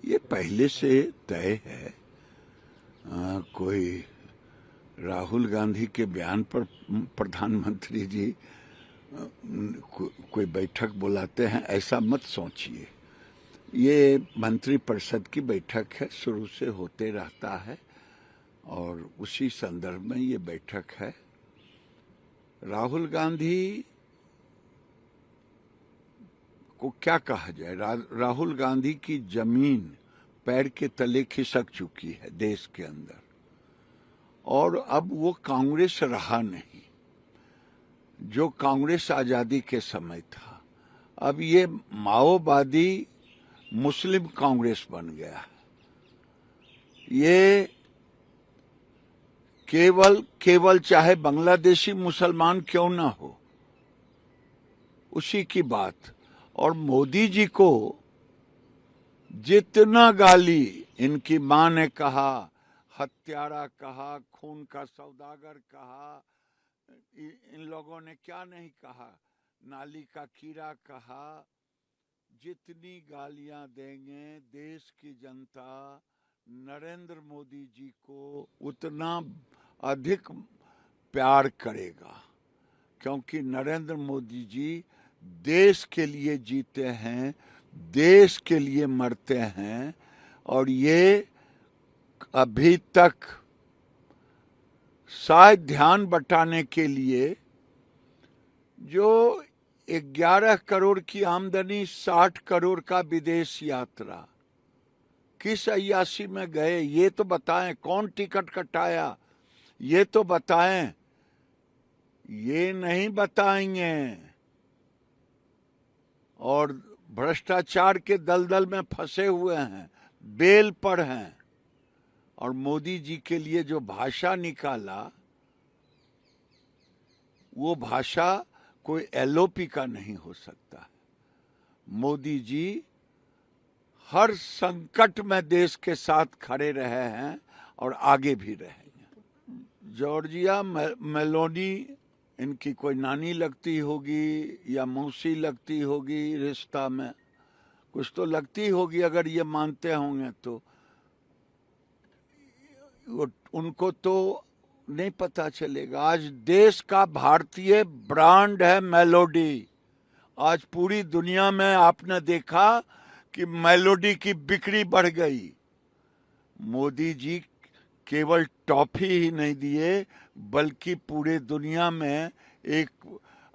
ये पहले से तय है। कोई राहुल गांधी के बयान पर प्रधानमंत्री जी कोई बैठक बुलाते हैं, ऐसा मत सोचिए। ये मंत्रिपरिषद की बैठक है, शुरू से होते रहता है और उसी संदर्भ में ये बैठक है। राहुल गांधी को क्या कहा जाए, राहुल गांधी की जमीन पैर के तले खिसक चुकी है देश के अंदर, और अब वो कांग्रेस रहा नहीं जो कांग्रेस आजादी के समय था। अब ये माओवादी मुस्लिम कांग्रेस बन गया है। ये केवल चाहे बांग्लादेशी मुसलमान क्यों ना हो, उसी की बात। और मोदी जी को जितना गाली इनकी मां ने कहा, हत्यारा कहा, खून का सौदागर कहा, इन लोगों ने क्या नहीं कहा, नाली का कीड़ा कहा, जितनी गालियां देंगे देश की जनता नरेंद्र मोदी जी को उतना अधिक प्यार करेगा, क्योंकि नरेंद्र मोदी जी देश के लिए जीते हैं, देश के लिए मरते हैं। और ये अभी तक शायद ध्यान बटाने के लिए जो 11 करोड़ की आमदनी, 60 करोड़ का विदेश यात्रा, किस अय्याशी में गए ये तो बताएं। कौन टिकट कटाया ये तो बताएं। ये नहीं बताएंगे और भ्रष्टाचार के दलदल में फंसे हुए हैं, बेल पर हैं। और मोदी जी के लिए जो भाषा निकाला, वो भाषा कोई एलओपी का नहीं हो सकता। मोदी जी हर संकट में देश के साथ खड़े रहे हैं और आगे भी रहेंगे। जॉर्जिया मेलोनी इनकी कोई नानी लगती होगी या मौसी लगती होगी, रिश्ता में कुछ तो लगती होगी अगर ये मानते होंगे तो। उनको तो नहीं पता चलेगा। आज देश का भारतीय ब्रांड है मेलोडी। आज पूरी दुनिया में आपने देखा कि मेलोडी की बिक्री बढ़ गई। मोदी जी केवल टॉफी ही नहीं दिए, बल्कि पूरे दुनिया में एक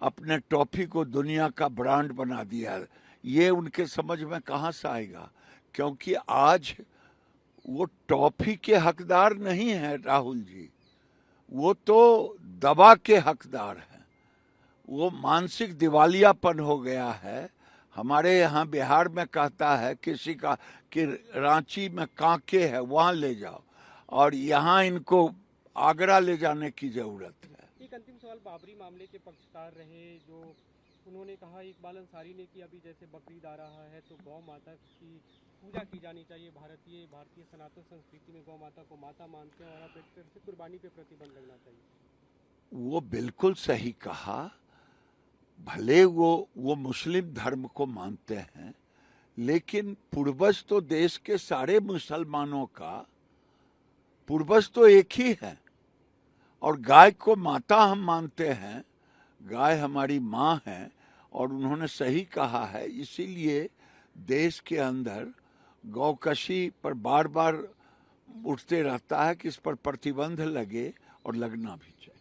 अपने टॉफी को दुनिया का ब्रांड बना दिया। ये उनके समझ में कहाँ से आएगा, क्योंकि आज वो टॉफी के हकदार नहीं है राहुल जी, वो तो दवा के हकदार हैं। वो मानसिक दिवालियापन हो गया है। हमारे यहाँ बिहार में कहता है किसी का कि रांची में कांके है, वहां ले जाओ, और यहाँ इनको आगरा ले जाने की जरूरत है। एक अंतिम सवाल, बाबरी मामले के पक्षकार रहे जो उन्होंने कहा, इकबाल अंसारी ने कि अभी जैसे बकरीद आ रहा है तो गौ माता की पूजा की जानी चाहिए। भारतीय सनातन संस्कृति में गौ माता को माता मानते हैं और अब एक तरह से कुर्बानी पे प्रतिबंध लगना चाहिए। वो बिल्कुल सही कहा। भले वो मुस्लिम धर्म को मानते हैं, लेकिन पूर्वज तो देश के सारे मुसलमानों का पूर्वज तो एक ही है। और गाय को माता हम मानते हैं, गाय हमारी माँ है। और उन्होंने सही कहा है, इसीलिए देश के अंदर गौकशी पर बार बार उठते रहता है कि इस पर प्रतिबंध लगे, और लगना भी चाहिए।